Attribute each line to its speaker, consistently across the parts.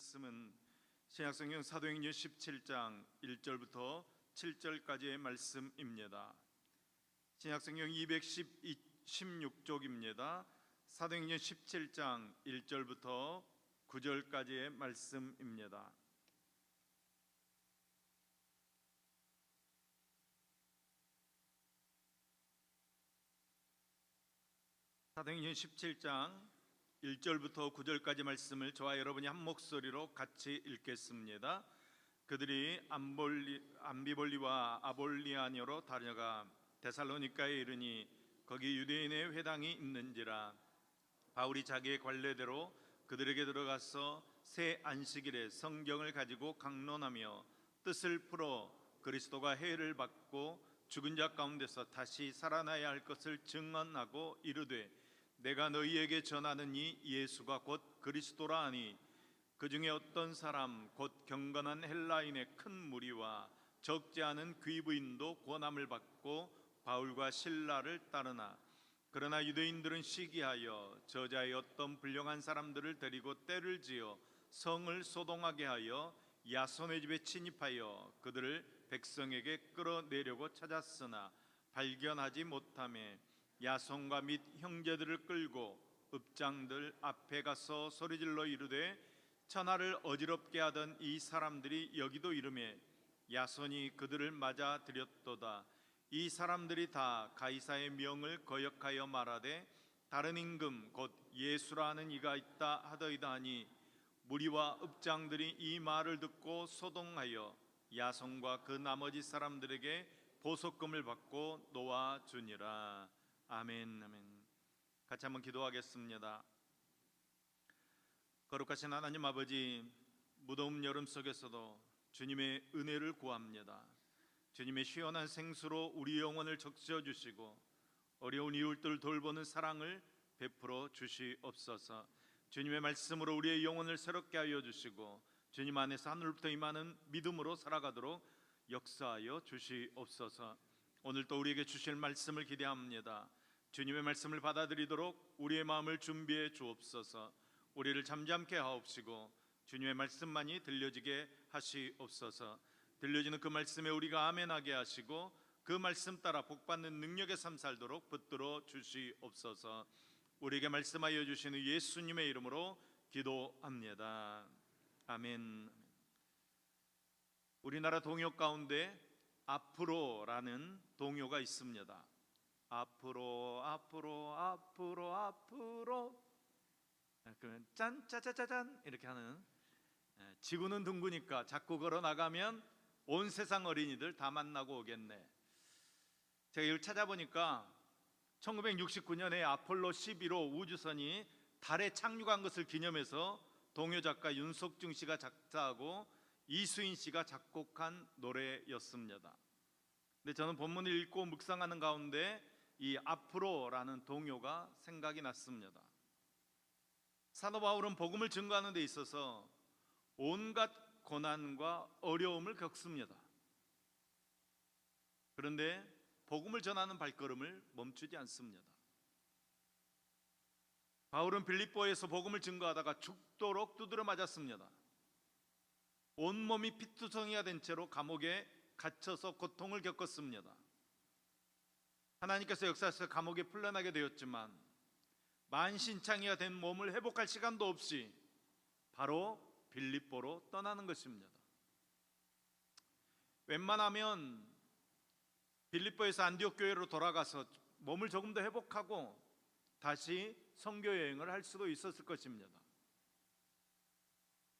Speaker 1: 말씀은 신약성경 사도행전 17장 1절부터 7절까지의 말씀입니다. 신약성경 216쪽입니다. 사도행전 17장 1절부터 9절까지의 말씀입니다. 사도행전 17장 1절부터 9절까지 말씀을 저와 여러분이 한 목소리로 같이 읽겠습니다. 그들이 암비볼리와 아볼리아녀로 다녀가 데살로니가에 이르니 거기 유대인의 회당이 있는지라. 바울이 자기의 관례대로 그들에게 들어가서 새 안식일에 성경을 가지고 강론하며 뜻을 풀어 그리스도가 해를 받고 죽은 자 가운데서 다시 살아나야 할 것을 증언하고 이르되 내가 너희에게 전하는 이 예수가 곧 그리스도라 하니 그 중에 어떤 사람 곧 경건한 헬라인의 큰 무리와 적지 않은 귀부인도 고난을 받고 바울과 실라를 따르나 그러나 유대인들은 시기하여 저자의 어떤 불량한 사람들을 데리고 떼를 지어 성을 소동하게 하여 야손의 집에 침입하여 그들을 백성에게 끌어내려고 찾았으나 발견하지 못하며 야손과 및 형제들을 끌고 읍장들 앞에 가서 소리질러 이르되 천하를 어지럽게 하던 이 사람들이 여기도 이르매 야손이 그들을 맞아 들였도다. 이 사람들이 다 가이사의 명을 거역하여 말하되 다른 임금 곧 예수라 하는 이가 있다 하더이다 하니 무리와 읍장들이 이 말을 듣고 소동하여 야손과 그 나머지 사람들에게 보석금을 받고 놓아주니라. 아멘. 아멘. 같이 한번 기도하겠습니다. 거룩하신 하나님 아버지, 무더운 여름 속에서도 주님의 은혜를 구합니다. 주님의 시원한 생수로 우리 영혼을 적셔주시고 어려운 이웃들 돌보는 사랑을 베풀어 주시옵소서. 주님의 말씀으로 우리의 영혼을 새롭게 하여 주시고 주님 안에서 하늘부터 임하는 믿음으로 살아가도록 역사하여 주시옵소서. 오늘 또 우리에게 주실 말씀을 기대합니다. 주님의 말씀을 받아들이도록 우리의 마음을 준비해 주옵소서. 우리를 잠잠케 하옵시고 주님의 말씀만이 들려지게 하시옵소서. 들려지는 그 말씀에 우리가 아멘하게 하시고 그 말씀 따라 복받는 능력의 삶 살도록 붙들어 주시옵소서. 우리에게 말씀하여 주시는 예수님의 이름으로 기도합니다. 아멘. 우리나라 동요 가운데 앞으로라는 동요가 있습니다. 앞으로 앞으로 앞으로 앞으로 그러면 짠짜자자잔 이렇게 하는, 지구는 둥그니까 자꾸 걸어 나가면 온 세상 어린이들 다 만나고 오겠네. 제가 이걸 찾아보니까 1969년에 아폴로 11호 우주선이 달에 착륙한 것을 기념해서 동요 작가 윤석중 씨가 작사하고 이수인 씨가 작곡한 노래였습니다. 근데 저는 본문을 읽고 묵상하는 가운데 이 앞으로라는 동요가 생각이 났습니다. 사도 바울은 복음을 증거하는 데 있어서 온갖 고난과 어려움을 겪습니다. 그런데 복음을 전하는 발걸음을 멈추지 않습니다. 바울은 빌립보에서 복음을 증거하다가 죽도록 두드려 맞았습니다. 온몸이 피투성이가 된 채로 감옥에 갇혀서 고통을 겪었습니다. 하나님께서 역사에서 감옥에 풀려나게 되었지만 만신창이가 된 몸을 회복할 시간도 없이 바로 빌립보로 떠나는 것입니다. 웬만하면 빌립보에서 안디옥 교회로 돌아가서 몸을 조금 더 회복하고 다시 선교 여행을 할 수도 있었을 것입니다.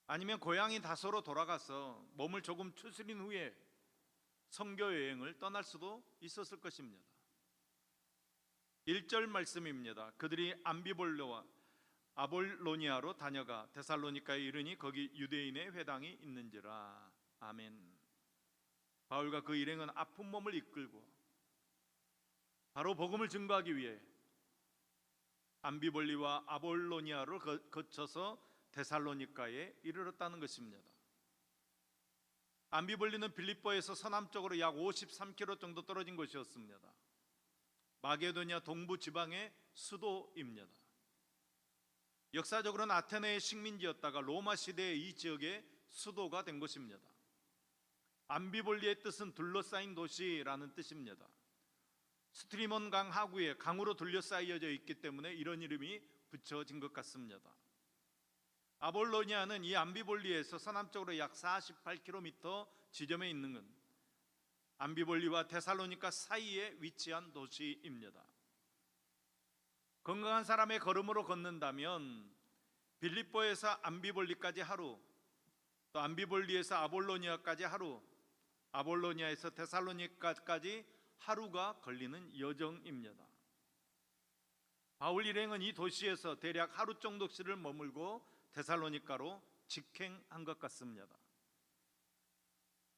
Speaker 1: 아니면 고향인 다소로 돌아가서 몸을 조금 추스린 후에 선교 여행을 떠날 수도 있었을 것입니다. 1절 말씀입니다. 그들이 암비볼로와 아볼로니아로 다녀가 데살로니가에 이르니 거기 유대인의 회당이 있는지라. 아멘. 바울과 그 일행은 아픈 몸을 이끌고 바로 복음을 증거하기 위해 암비볼리와 아볼로니아를 거쳐서 데살로니가에 이르렀다는 것입니다. 암비볼리는 빌립보에서 서남쪽으로 약 53km 정도 떨어진 곳이었습니다. 마게도니아 동부 지방의 수도입니다. 역사적으로는 아테네의 식민지였다가 로마 시대의 이 지역의 수도가 된 곳입니다. 암비볼리의 뜻은 둘러싸인 도시라는 뜻입니다. 스트리몬 강 하구에 강으로 둘러싸여져 있기 때문에 이런 이름이 붙여진 것 같습니다. 아볼로니아는 이 암비볼리에서 서남쪽으로 약 48km 지점에 있는 암비볼리와 데살로니가 사이에 위치한 도시입니다. 건강한 사람의 걸음으로 걷는다면 빌립보에서 암비볼리까지 하루, 또 암비볼리에서 아볼로니아까지 하루, 아볼로니아에서 데살로니가까지 하루가 걸리는 여정입니다. 바울 일행은 이 도시에서 대략 하루 정도씩을 머물고 데살로니가로 직행한 것 같습니다.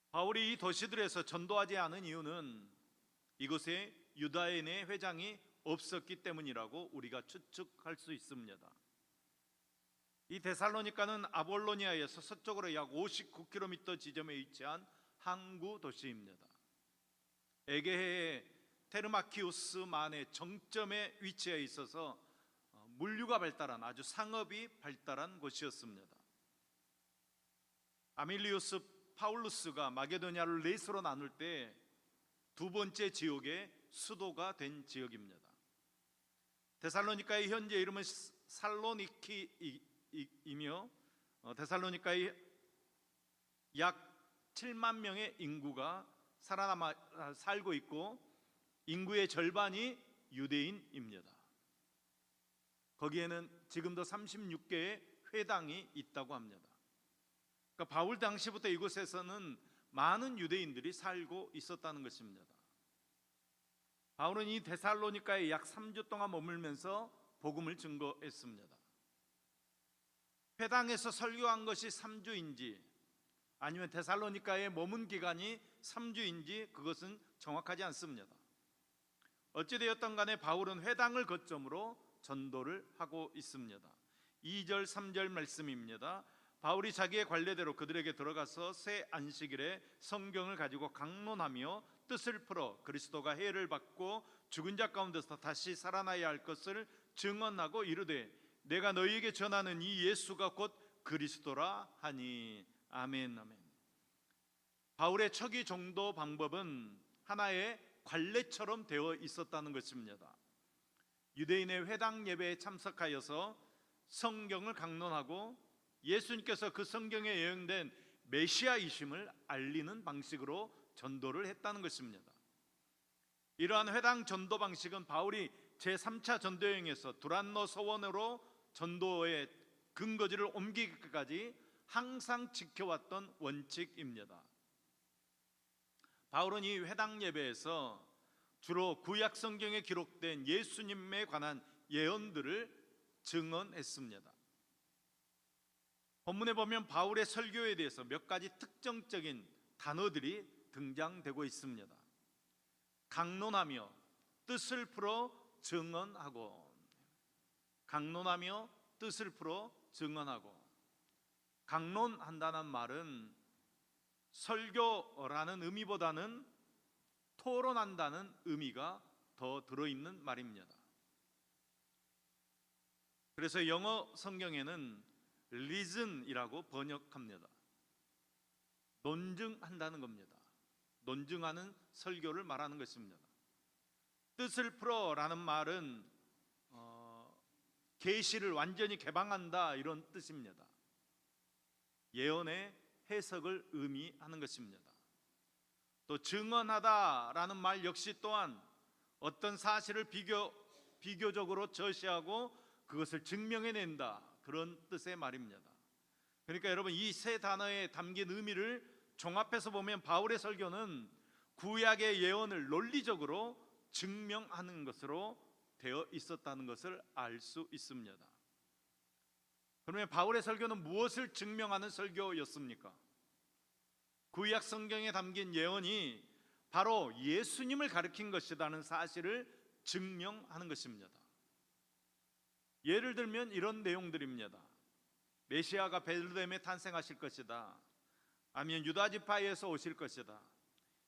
Speaker 1: 바울이 이 도시들에서 전도하지 않은 이유는 이곳에 유다인의 회장이 없었기 때문이라고 우리가 추측할 수 있습니다. 이 데살로니가는 아볼로니아에서 서쪽으로 약 59km 지점에 위치한 항구 도시입니다. 에게해의 테르마키우스만의 정점에 위치해 있어서 물류가 발달한 아주 상업이 발달한 곳이었습니다. 아밀리우스 파울루스가 마게도냐를 넷으로 나눌 때 두 번째 지역의 수도가 된 지역입니다. 데살로니가의 현재 이름은 살로니키이며 데살로니가의 약 7만 명의 인구가 살고 있고 인구의 절반이 유대인입니다. 거기에는 지금도 36개의 회당이 있다고 합니다. 그러니까 바울 당시부터 이곳에서는 많은 유대인들이 살고 있었다는 것입니다. 바울은 이 데살로니가에 약 3주 동안 머물면서 복음을 증거했습니다. 회당에서 설교한 것이 3주인지 아니면 데살로니가에 머문 기간이 3주인지 그것은 정확하지 않습니다. 어찌되었던 간에 바울은 회당을 거점으로 전도를 하고 있습니다. 2절 3절 말씀입니다. 바울이 자기의 관례대로 그들에게 들어가서 새 안식일에 성경을 가지고 강론하며 뜻을 풀어 그리스도가 해를 받고 죽은 자 가운데서 다시 살아나야 할 것을 증언하고 이르되 내가 너희에게 전하는 이 예수가 곧 그리스도라 하니. 아멘 아멘. 바울의 초기 정도 방법은 하나의 관례처럼 되어 있었다는 것입니다. 유대인의 회당 예배에 참석하여서 성경을 강론하고 예수님께서 그 성경에 예언된 메시아이심을 알리는 방식으로 전도를 했다는 것입니다. 이러한 회당 전도 방식은 바울이 제3차 전도여행에서 두란노 서원으로 전도의 근거지를 옮기기까지 항상 지켜왔던 원칙입니다. 바울은 이 회당 예배에서 주로 구약 성경에 기록된 예수님에 관한 예언들을 증언했습니다. 본문에 보면 바울의 설교에 대해서 몇 가지 특정적인 단어들이 등장되고 있습니다. 강론하며 뜻을 풀어 증언하고, 강론하며 뜻을 풀어 증언하고. 강론한다는 말은 설교라는 의미보다는 토론한다는 의미가 더 들어있는 말입니다. 그래서 영어 성경에는 reason이라고 번역합니다. 논증한다는 겁니다. 논증하는 설교를 말하는 것입니다. 뜻을 풀어라는 말은 계시를 완전히 개방한다 이런 뜻입니다. 예언의 해석을 의미하는 것입니다. 또 증언하다라는 말 역시 또한 어떤 사실을 비교적으로 제시하고 그것을 증명해낸다 그런 뜻의 말입니다. 그러니까 여러분 이 세 단어에 담긴 의미를 종합해서 보면 바울의 설교는 구약의 예언을 논리적으로 증명하는 것으로 되어 있었다는 것을 알 수 있습니다. 그러면 바울의 설교는 무엇을 증명하는 설교였습니까? 구약 성경에 담긴 예언이 바로 예수님을 가리킨 것이라는 사실을 증명하는 것입니다. 예를 들면 이런 내용들입니다. 메시아가 베들레헴에 탄생하실 것이다. 아니면 유다 지파에서 오실 것이다.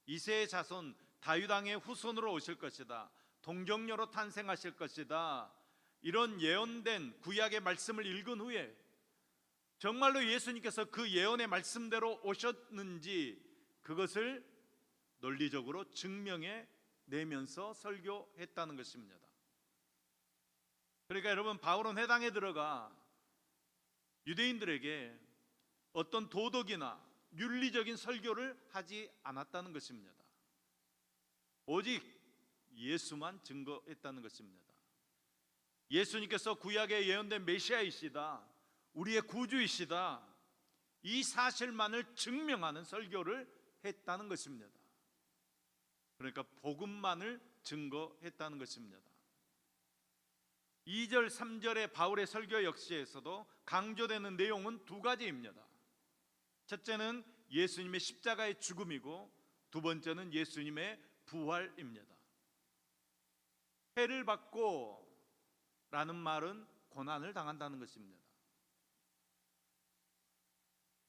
Speaker 1: 이새의 자손 다윗 왕의 후손으로 오실 것이다. 동정녀로 탄생하실 것이다. 이런 예언된 구약의 말씀을 읽은 후에 정말로 예수님께서 그 예언의 말씀대로 오셨는지 그것을 논리적으로 증명해 내면서 설교했다는 것입니다. 그러니까 여러분, 바울은 회당에 들어가 유대인들에게 어떤 도덕이나 윤리적인 설교를 하지 않았다는 것입니다. 오직 예수만 증거했다는 것입니다. 예수님께서 구약에 예언된 메시아이시다, 우리의 구주이시다, 이 사실만을 증명하는 설교를 했다는 것입니다. 그러니까 복음만을 증거했다는 것입니다. 2절, 3절의 바울의 설교 역시에서도 강조되는 내용은 두 가지입니다. 첫째는 예수님의 십자가의 죽음이고 두 번째는 예수님의 부활입니다. 해를 받고 라는 말은 고난을 당한다는 것입니다.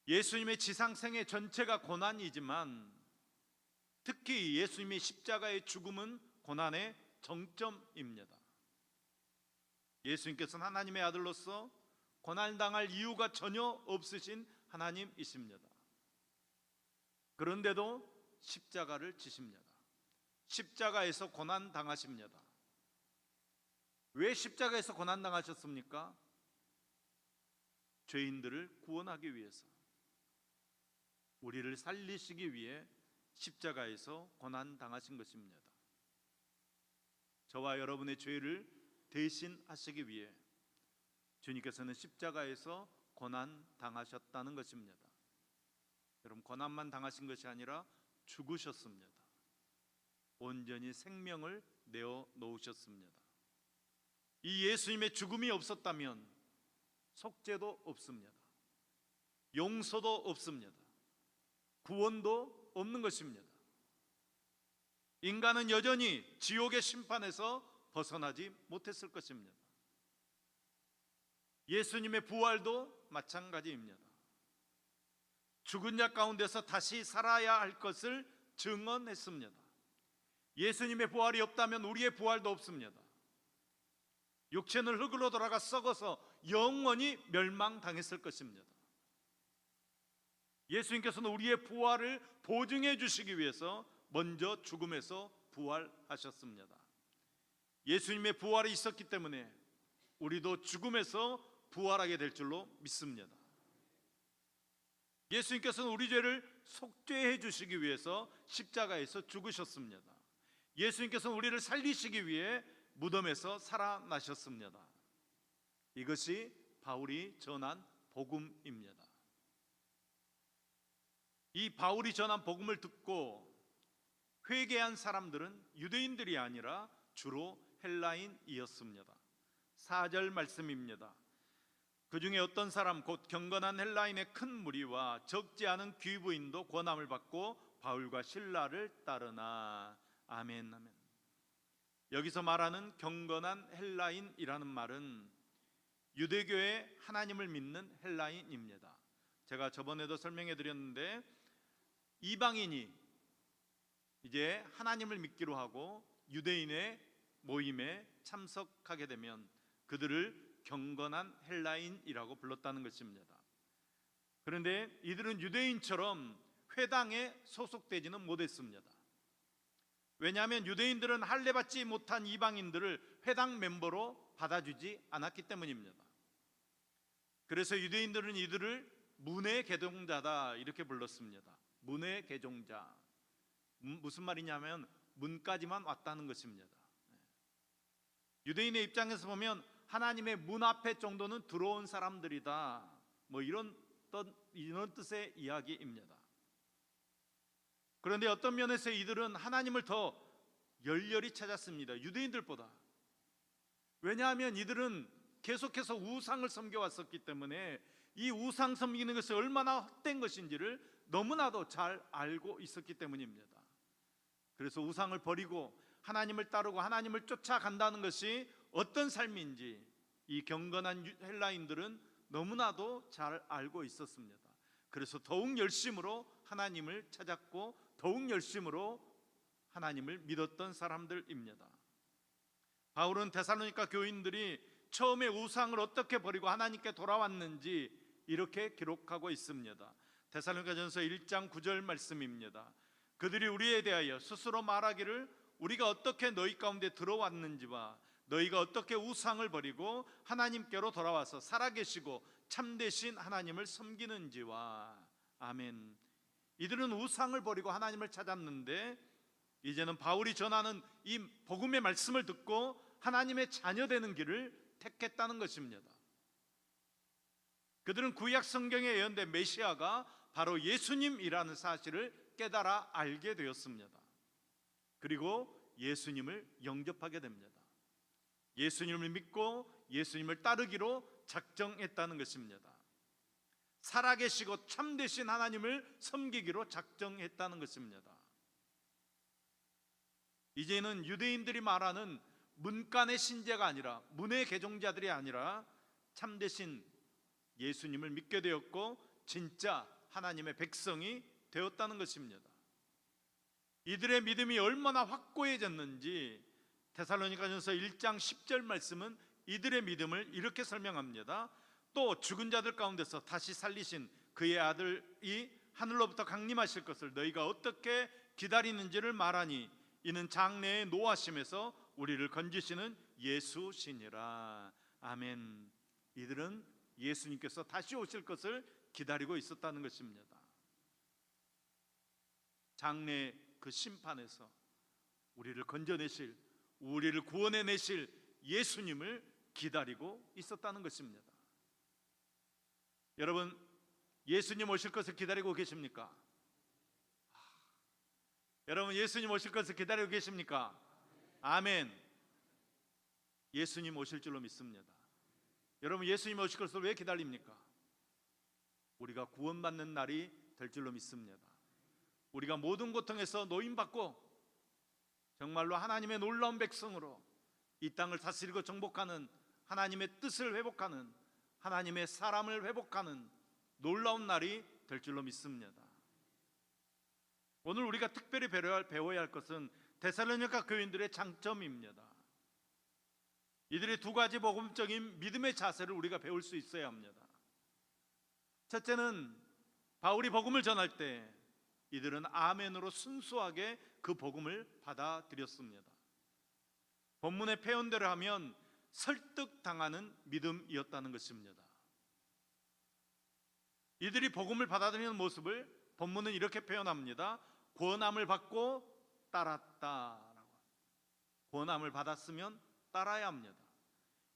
Speaker 1: 예수님의 지상생애 전체가 고난이지만 특히 예수님의 십자가의 죽음은 고난의 정점입니다. 예수님께서는 하나님의 아들로서 고난당할 이유가 전혀 없으신 하나님이십니다. 그런데도 십자가를 지십니다. 십자가에서 고난당하십니다. 왜 십자가에서 고난당하셨습니까? 죄인들을 구원하기 위해서, 우리를 살리시기 위해 십자가에서 고난당하신 것입니다. 저와 여러분의 죄를 대신하시기 위해 주님께서는 십자가에서 고난당하셨다는 것입니다. 여러분, 고난만 당하신 것이 아니라 죽으셨습니다. 온전히 생명을 내어 놓으셨습니다. 이 예수님의 죽음이 없었다면 속죄도 없습니다. 용서도 없습니다. 구원도 없는 것입니다. 인간은 여전히 지옥의 심판에서 벗어나지 못했을 것입니다. 예수님의 부활도 마찬가지입니다. 죽은 자 가운데서 다시 살아야 할 것을 증언했습니다. 예수님의 부활이 없다면 우리의 부활도 없습니다. 육체는 흙으로 돌아가 썩어서 영원히 멸망당했을 것입니다. 예수님께서는 우리의 부활을 보증해 주시기 위해서 먼저 죽음에서 부활하셨습니다. 예수님의 부활이 있었기 때문에 우리도 죽음에서 부활하게 될 줄로 믿습니다. 예수님께서는 우리 죄를 속죄해 주시기 위해서 십자가에서 죽으셨습니다. 예수님께서는 우리를 살리시기 위해 무덤에서 살아나셨습니다. 이것이 바울이 전한 복음입니다. 이 바울이 전한 복음을 듣고 회개한 사람들은 유대인들이 아니라 주로 헬라인이었습니다. 4절 말씀입니다. 그 중에 어떤 사람 곧 경건한 헬라인의 큰 무리와 적지 않은 귀부인도 권함을 받고 바울과 실라를 따르나. 아멘, 아멘. 여기서 말하는 경건한 헬라인이라는 말은 유대교의 하나님을 믿는 헬라인입니다. 제가 저번에도 설명해 드렸는데 이방인이 이제 하나님을 믿기로 하고 유대인의 모임에 참석하게 되면 그들을 경건한 헬라인이라고 불렀다는 것입니다. 그런데 이들은 유대인처럼 회당에 소속되지는 못했습니다. 왜냐하면 유대인들은 할례받지 못한 이방인들을 회당 멤버로 받아주지 않았기 때문입니다. 그래서 유대인들은 이들을 문의 개종자다 이렇게 불렀습니다. 문의 개종자. 무슨 말이냐면 문까지만 왔다는 것입니다. 유대인의 입장에서 보면 하나님의 문 앞에 정도는 들어온 사람들이다, 뭐 이런 뜻의 이야기입니다. 그런데 어떤 면에서 이들은 하나님을 더 열렬히 찾았습니다. 유대인들보다. 왜냐하면 이들은 계속해서 우상을 섬겨왔었기 때문에 이 우상 섬기는 것이 얼마나 헛된 것인지를 너무나도 잘 알고 있었기 때문입니다. 그래서 우상을 버리고 하나님을 따르고 하나님을 쫓아간다는 것이 어떤 삶인지 이 경건한 헬라인들은 너무나도 잘 알고 있었습니다. 그래서 더욱 열심으로 하나님을 찾았고 더욱 열심으로 하나님을 믿었던 사람들입니다. 바울은 데살로니가 교인들이 처음에 우상을 어떻게 버리고 하나님께 돌아왔는지 이렇게 기록하고 있습니다. 데살로니가전서 1장 9절 말씀입니다. 그들이 우리에 대하여 스스로 말하기를 우리가 어떻게 너희 가운데 들어왔는지와 너희가 어떻게 우상을 버리고 하나님께로 돌아와서 살아계시고 참되신 하나님을 섬기는지와. 아멘. 이들은 우상을 버리고 하나님을 찾았는데 이제는 바울이 전하는 이 복음의 말씀을 듣고 하나님의 자녀되는 길을 택했다는 것입니다. 그들은 구약 성경에 예언된 메시아가 바로 예수님이라는 사실을 깨달아 알게 되었습니다. 그리고 예수님을 영접하게 됩니다. 예수님을 믿고 예수님을 따르기로 작정했다는 것입니다. 살아계시고 참되신 하나님을 섬기기로 작정했다는 것입니다. 이제는 유대인들이 말하는 문간의 신자가 아니라 문의 개종자들이 아니라 참되신 예수님을 믿게 되었고 진짜 하나님의 백성이 되었다는 것입니다. 이들의 믿음이 얼마나 확고해졌는지 데살로니가전서 1장 10절 말씀은 이들의 믿음을 이렇게 설명합니다. 또 죽은 자들 가운데서 다시 살리신 그의 아들이 하늘로부터 강림하실 것을 너희가 어떻게 기다리는지를 말하니 이는 장래의 노하심에서 우리를 건지시는 예수시니라. 아멘. 이들은 예수님께서 다시 오실 것을 기다리고 있었다는 것입니다. 장래 그 심판에서 우리를 건져내실, 우리를 구원해내실 예수님을 기다리고 있었다는 것입니다. 여러분, 예수님 오실 것을 기다리고 계십니까? 여러분, 예수님 오실 것을 기다리고 계십니까? 아멘. 예수님 오실 줄로 믿습니다. 여러분, 예수님 오실 것을 왜 기다립니까? 우리가 구원받는 날이 될 줄로 믿습니다. 우리가 모든 고통에서 노임받고 정말로 하나님의 놀라운 백성으로 이 땅을 다스리고 정복하는 하나님의 뜻을 회복하는 하나님의 사람을 회복하는 놀라운 날이 될 줄로 믿습니다. 오늘 우리가 특별히 배워야 할 것은 데살로니가 교인들의 장점입니다. 이들의 두 가지 복음적인 믿음의 자세를 우리가 배울 수 있어야 합니다. 첫째는 바울이 복음을 전할 때 이들은 아멘으로 순수하게 그 복음을 받아들였습니다. 본문의 표현대로 하면 설득당하는 믿음이었다는 것입니다. 이들이 복음을 받아들이는 모습을 본문은 이렇게 표현합니다. 권함을 받고 따랐다라고. 권함을 받았으면 따라야 합니다.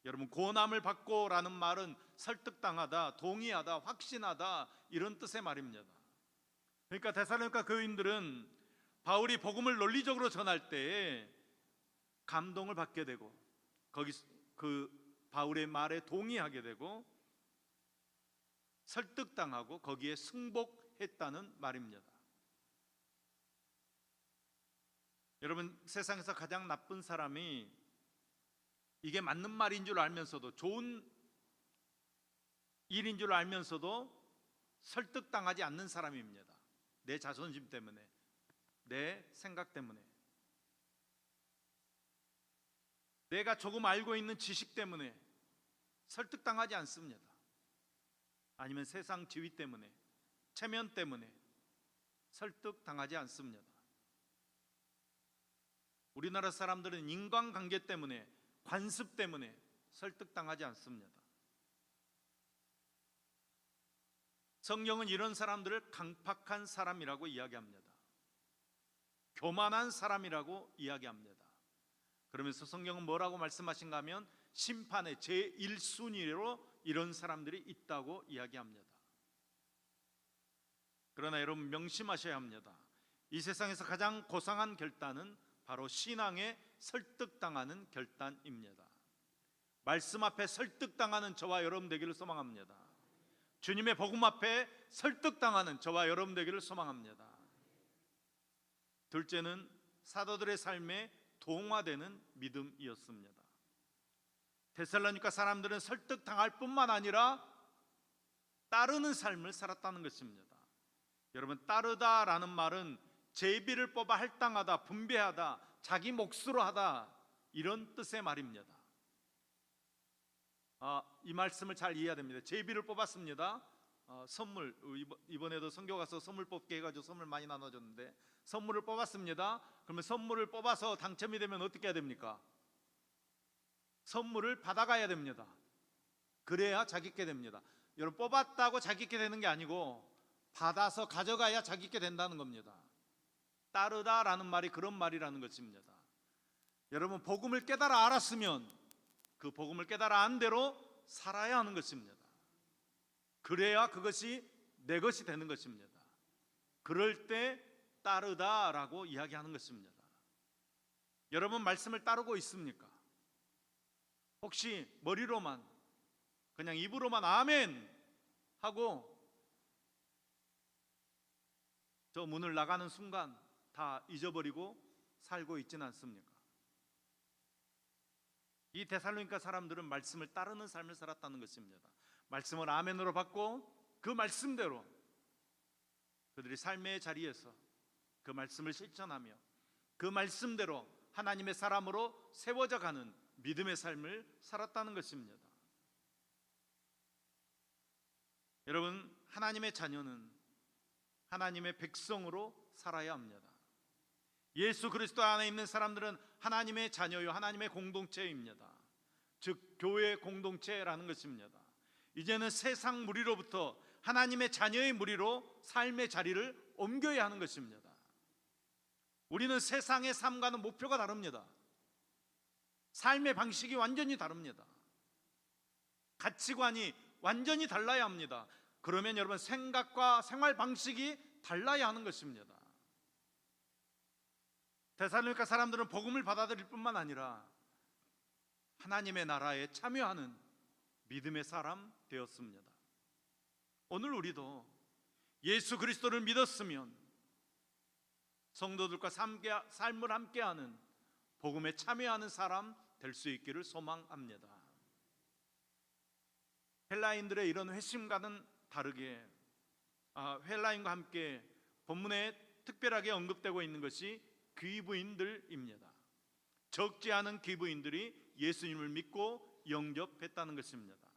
Speaker 1: 여러분, 권함을 받고라는 말은 설득당하다, 동의하다, 확신하다 이런 뜻의 말입니다. 그러니까 데살로니가 교인들은 바울이 복음을 논리적으로 전할 때에 감동을 받게 되고 거기 그 바울의 말에 동의하게 되고 설득당하고 거기에 승복했다는 말입니다. 여러분, 세상에서 가장 나쁜 사람이 이게 맞는 말인 줄 알면서도 좋은 일인 줄 알면서도 설득당하지 않는 사람입니다. 내 자존심 때문에, 내 생각 때문에, 내가 조금 알고 있는 지식 때문에 설득당하지 않습니다. 아니면 세상 지위 때문에, 체면 때문에 설득당하지 않습니다. 우리나라 사람들은 인간관계 때문에, 관습 때문에 설득당하지 않습니다. 성경은 이런 사람들을 강팍한 사람이라고 이야기합니다. 교만한 사람이라고 이야기합니다. 그러면서 성경은 뭐라고 말씀하신가 하면 심판의 제1순위로 이런 사람들이 있다고 이야기합니다. 그러나 여러분, 명심하셔야 합니다. 이 세상에서 가장 고상한 결단은 바로 신앙에 설득당하는 결단입니다. 말씀 앞에 설득당하는 저와 여러분 되기를 소망합니다. 주님의 복음 앞에 설득당하는 저와 여러분 되기를 소망합니다. 둘째는 사도들의 삶에 동화되는 믿음이었습니다. 데살로니가 사람들은 설득당할 뿐만 아니라 따르는 삶을 살았다는 것입니다. 여러분, 따르다라는 말은 제비를 뽑아 할당하다, 분배하다, 자기 몫으로 하다 이런 뜻의 말입니다. 이 말씀을 잘 이해해야 됩니다. 제비를 뽑았습니다. 선물, 이번에도 선교 가서 선물 뽑게 해가지고 선물 많이 나눠줬는데, 선물을 뽑았습니다. 그러면 선물을 뽑아서 당첨이 되면 어떻게 해야 됩니까? 선물을 받아가야 됩니다. 그래야 자기께 됩니다. 여러분, 뽑았다고 자기께 되는 게 아니고 받아서 가져가야 자기께 된다는 겁니다. 따르다라는 말이 그런 말이라는 것입니다. 여러분, 복음을 깨달아 알았으면 그 복음을 깨달아 안 대로 살아야 하는 것입니다. 그래야 그것이 내 것이 되는 것입니다. 그럴 때 따르다라고 이야기하는 것입니다. 여러분, 말씀을 따르고 있습니까? 혹시 머리로만, 그냥 입으로만 아멘 하고 저 문을 나가는 순간 다 잊어버리고 살고 있지는 않습니까? 이 데살로니가 사람들은 말씀을 따르는 삶을 살았다는 것입니다. 말씀을 아멘으로 받고 그 말씀대로 그들이 삶의 자리에서 그 말씀을 실천하며 그 말씀대로 하나님의 사람으로 세워져 가는 믿음의 삶을 살았다는 것입니다. 여러분, 하나님의 자녀는 하나님의 백성으로 살아야 합니다. 예수 그리스도 안에 있는 사람들은 하나님의 자녀요, 하나님의 공동체입니다. 즉 교회 공동체라는 것입니다. 이제는 세상 무리로부터 하나님의 자녀의 무리로 삶의 자리를 옮겨야 하는 것입니다. 우리는 세상의 삶과는 목표가 다릅니다. 삶의 방식이 완전히 다릅니다. 가치관이 완전히 달라야 합니다. 그러면 여러분, 생각과 생활 방식이 달라야 하는 것입니다. 데살로니가 사람들은 복음을 받아들일 뿐만 아니라 하나님의 나라에 참여하는 믿음의 사람 되었습니다. 오늘 우리도 예수 그리스도를 믿었으면 성도들과 삶을 함께하는 복음에 참여하는 사람 될 수 있기를 소망합니다. 헬라인들의 이런 회심과는 다르게 헬라인과 함께 본문에 특별하게 언급되고 있는 것이 귀부인들입니다. 적지 않은 귀부인들이 예수님을 믿고 영접했다는 것입니다.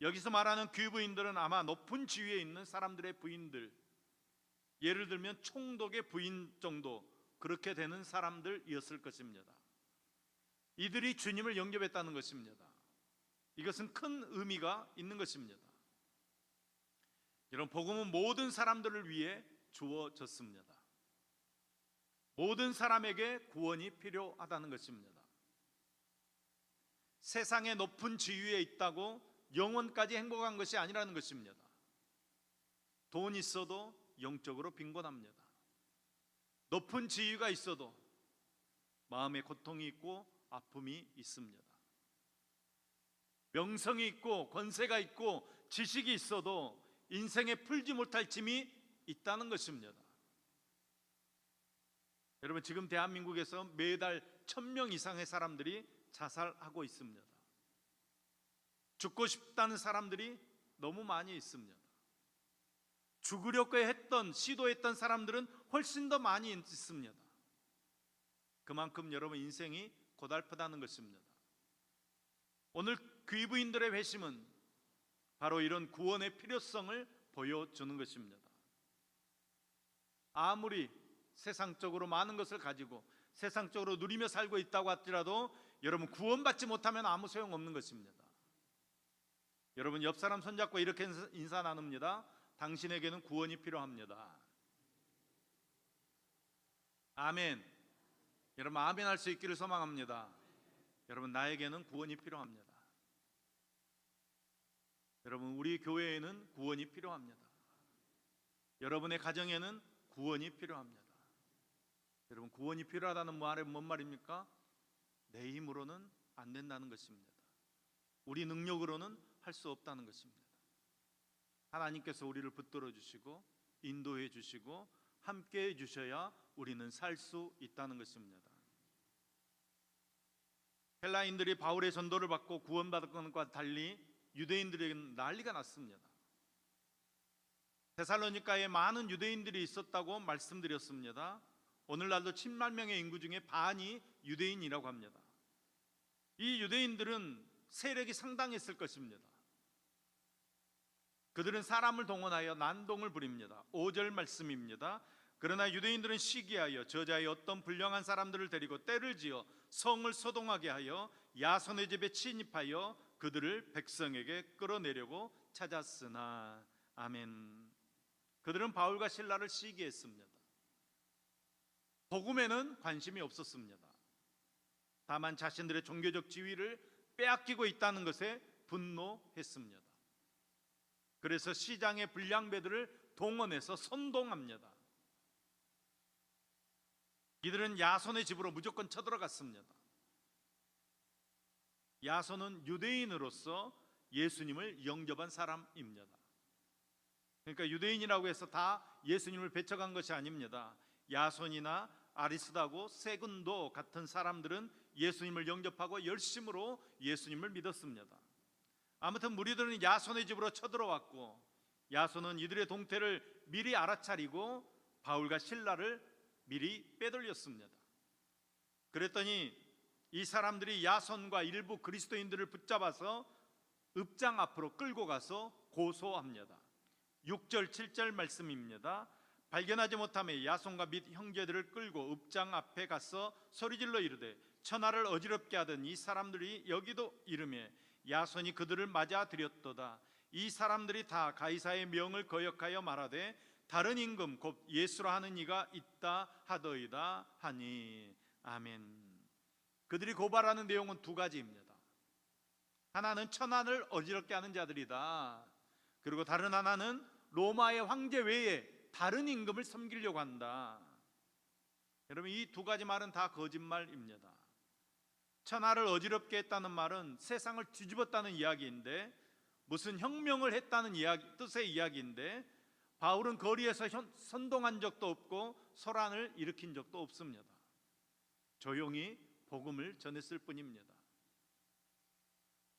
Speaker 1: 여기서 말하는 귀부인들은 아마 높은 지위에 있는 사람들의 부인들, 예를 들면 총독의 부인 정도 그렇게 되는 사람들이었을 것입니다. 이들이 주님을 영접했다는 것입니다. 이것은 큰 의미가 있는 것입니다. 이런 복음은 모든 사람들을 위해 주어졌습니다. 모든 사람에게 구원이 필요하다는 것입니다. 세상의 높은 지위에 있다고 영원까지 행복한 것이 아니라는 것입니다. 돈 있어도 영적으로 빈곤합니다. 높은 지위가 있어도 마음에 고통이 있고 아픔이 있습니다. 명성이 있고 권세가 있고 지식이 있어도 인생에 풀지 못할 짐이 있다는 것입니다. 여러분, 지금 대한민국에서 매달 1000명 이상의 사람들이 자살하고 있습니다. 죽고 싶다는 사람들이 너무 많이 있습니다. 죽으려고 시도했던 사람들은 훨씬 더 많이 있습니다. 그만큼 여러분, 인생이 고달프다는 것입니다. 오늘 귀부인들의 회심은 바로 이런 구원의 필요성을 보여주는 것입니다. 아무리 세상적으로 많은 것을 가지고 세상적으로 누리며 살고 있다고 할지라도 여러분, 구원받지 못하면 아무 소용없는 것입니다. 여러분, 옆 사람 손잡고 이렇게 인사 나눕니다. 당신에게는 구원이 필요합니다. 아멘. 여러분, 아멘 할 수 있기를 소망합니다. 여러분, 나에게는 구원이 필요합니다. 여러분, 우리 교회에는 구원이 필요합니다. 여러분의 가정에는 구원이 필요합니다. 여러분, 구원이 필요하다는 말은 뭔 말입니까? 내 힘으로는 안 된다는 것입니다. 우리 능력으로는 할 수 없다는 것입니다. 하나님께서 우리를 붙들어 주시고 인도해 주시고 함께 해 주셔야 우리는 살 수 있다는 것입니다. 헬라인들이 바울의 전도를 받고 구원받은 것과 달리 유대인들에게는 난리가 났습니다. 데살로니가에 많은 유대인들이 있었다고 말씀드렸습니다. 오늘날도 7만 명의 인구 중에 반이 유대인이라고 합니다. 이 유대인들은 세력이 상당했을 것입니다. 그들은 사람을 동원하여 난동을 부립니다. 5절 말씀입니다. 그러나 유대인들은 시기하여 저자의 어떤 불량한 사람들을 데리고 떼를 지어 성을 소동하게 하여 야손의 집에 침입하여 그들을 백성에게 끌어내려고 찾았으나. 아멘. 그들은 바울과 실라를 시기했습니다. 복음에는 관심이 없었습니다. 다만 자신들의 종교적 지위를 빼앗기고 있다는 것에 분노했습니다. 그래서 시장의 불량배들을 동원해서 선동합니다. 이들은 야손의 집으로 무조건 쳐들어갔습니다. 야손은 유대인으로서 예수님을 영접한 사람입니다. 그러니까 유대인이라고 해서 다 예수님을 배척한 것이 아닙니다. 야손이나 아리스다고 세군도 같은 사람들은 예수님을 영접하고 열심으로 예수님을 믿었습니다. 아무튼 무리들은 야손의 집으로 쳐들어왔고, 야손은 이들의 동태를 미리 알아차리고 바울과 실라를 미리 빼돌렸습니다. 그랬더니 이 사람들이 야손과 일부 그리스도인들을 붙잡아서 읍장 앞으로 끌고 가서 고소합니다. 6절 7절 말씀입니다. 발견하지 못하며 야손과 및 형제들을 끌고 읍장 앞에 가서 소리질러 이르되 천하를 어지럽게 하던 이 사람들이 여기도 이르매 야손이 그들을 맞아들였도다. 이 사람들이 다 가이사의 명을 거역하여 말하되 다른 임금 곧 예수라 하는 이가 있다 하더이다 하니. 아멘. 그들이 고발하는 내용은 두 가지입니다. 하나는 천하를 어지럽게 하는 자들이다. 그리고 다른 하나는 로마의 황제 외에 다른 임금을 섬기려고 한다. 여러분, 이 두 가지 말은 다 거짓말입니다. 천하를 어지럽게 했다는 말은 세상을 뒤집었다는 이야기인데, 무슨 혁명을 했다는 뜻의 이야기인데, 바울은 거리에서 선동한 적도 없고 소란을 일으킨 적도 없습니다. 조용히 복음을 전했을 뿐입니다.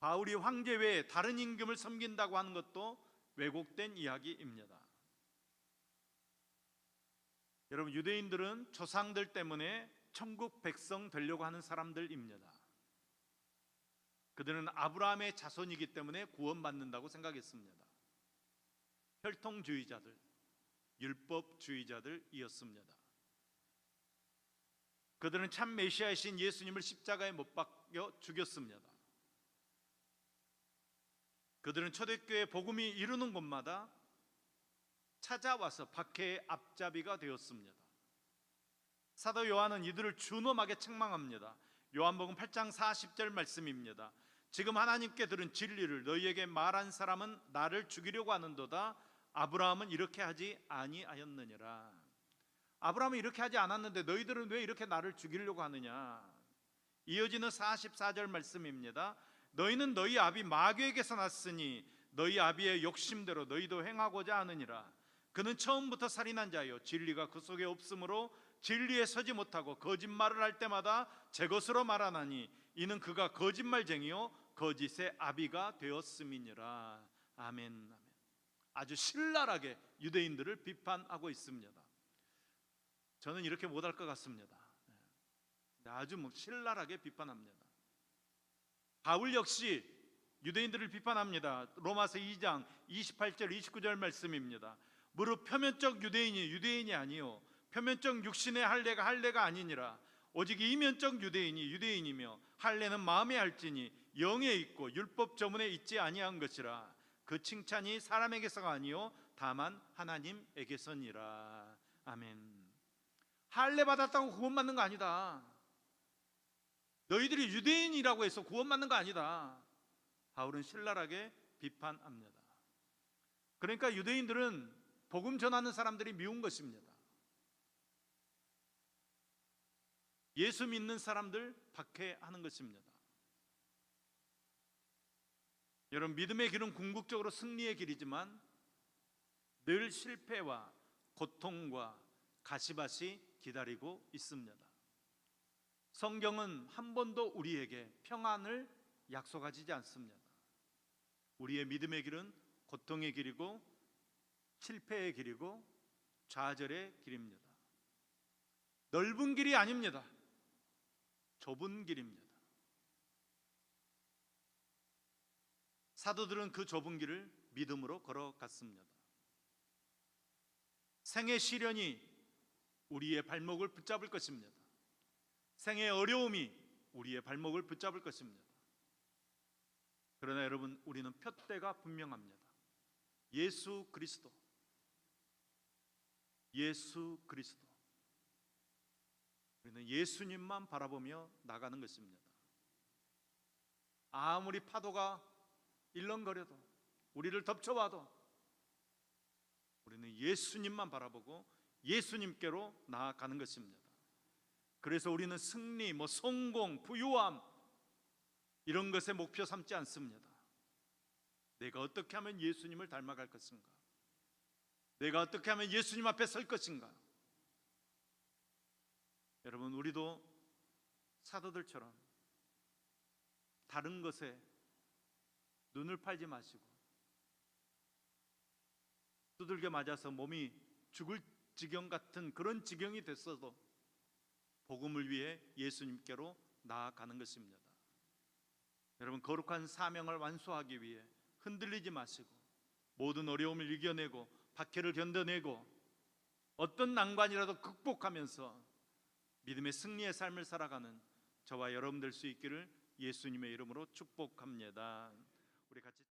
Speaker 1: 바울이 황제 외에 다른 임금을 섬긴다고 하는 것도 왜곡된 이야기입니다. 여러분, 유대인들은 조상들 때문에 천국 백성 되려고 하는 사람들입니다. 그들은 아브라함의 자손이기 때문에 구원받는다고 생각했습니다. 혈통주의자들, 율법주의자들이었습니다. 그들은 참 메시아이신 예수님을 십자가에 못 박여 죽였습니다. 그들은 초대교회 복음이 이루는 곳마다 찾아와서 박해의 앞잡이가 되었습니다. 사도 요한은 이들을 준엄하게 책망합니다. 요한복음 8장 40절 말씀입니다. 지금 하나님께 들은 진리를 너희에게 말한 사람은 나를 죽이려고 하는도다. 아브라함은 이렇게 하지 아니하였느니라. 아브라함은 이렇게 하지 않았는데 너희들은 왜 이렇게 나를 죽이려고 하느냐. 이어지는 44절 말씀입니다. 너희는 너희 아비 마귀에게서 났으니 너희 아비의 욕심대로 너희도 행하고자 하느니라. 그는 처음부터 살인한 자요 진리가 그 속에 없으므로 진리에 서지 못하고 거짓말을 할 때마다 제 것으로 말하나니 이는 그가 거짓말쟁이요 거짓의 아비가 되었음이니라. 아멘. 아주 신랄하게 유대인들을 비판하고 있습니다. 저는 이렇게 못할 것 같습니다. 아주 신랄하게 비판합니다. 바울 역시 유대인들을 비판합니다. 로마서 2장 28절 29절 말씀입니다. 무릇 표면적 유대인이 유대인이 아니요 표면적 육신의 할례가 아니니라. 오직 이면적 유대인이 유대인이며 할례는 마음에 할지니 영에 있고 율법 저문에 있지 아니한 것이라. 그 칭찬이 사람에게서가 아니요 다만 하나님에게서니라. 아멘. 할례 받았다고 구원받는 거 아니다. 너희들이 유대인이라고 해서 구원받는 거 아니다. 바울은 신랄하게 비판합니다. 그러니까 유대인들은 복음 전하는 사람들이 미운 것입니다. 예수 믿는 사람들 박해하는 것입니다. 여러분, 믿음의 길은 궁극적으로 승리의 길이지만 늘 실패와 고통과 가시밭이 기다리고 있습니다. 성경은 한 번도 우리에게 평안을 약속하지 않습니다. 우리의 믿음의 길은 고통의 길이고 실패의 길이고 좌절의 길입니다. 넓은 길이 아닙니다. 좁은 길입니다. 사도들은 그 좁은 길을 믿음으로 걸어갔습니다. 생의 시련이 우리의 발목을 붙잡을 것입니다. 생의 어려움이 우리의 발목을 붙잡을 것입니다. 그러나 여러분, 우리는 푯대가 분명합니다. 예수 그리스도. 예수 그리스도. 우리는 예수님만 바라보며 나가는 것입니다. 아무리 파도가 일렁거려도, 우리를 덮쳐와도 우리는 예수님만 바라보고 예수님께로 나아가는 것입니다. 그래서 우리는 승리, 성공, 부유함 이런 것에 목표 삼지 않습니다. 내가 어떻게 하면 예수님을 닮아갈 것인가? 내가 어떻게 하면 예수님 앞에 설 것인가? 여러분, 우리도 사도들처럼 다른 것에 눈을 팔지 마시고 두들겨 맞아서 몸이 죽을 지경 같은 그런 지경이 됐어도 복음을 위해 예수님께로 나아가는 것입니다. 여러분, 거룩한 사명을 완수하기 위해 흔들리지 마시고 모든 어려움을 이겨내고 박해를 견뎌내고 어떤 난관이라도 극복하면서 믿음의 승리의 삶을 살아가는 저와 여러분 될 수 있기를 예수님의 이름으로 축복합니다. 우리 같이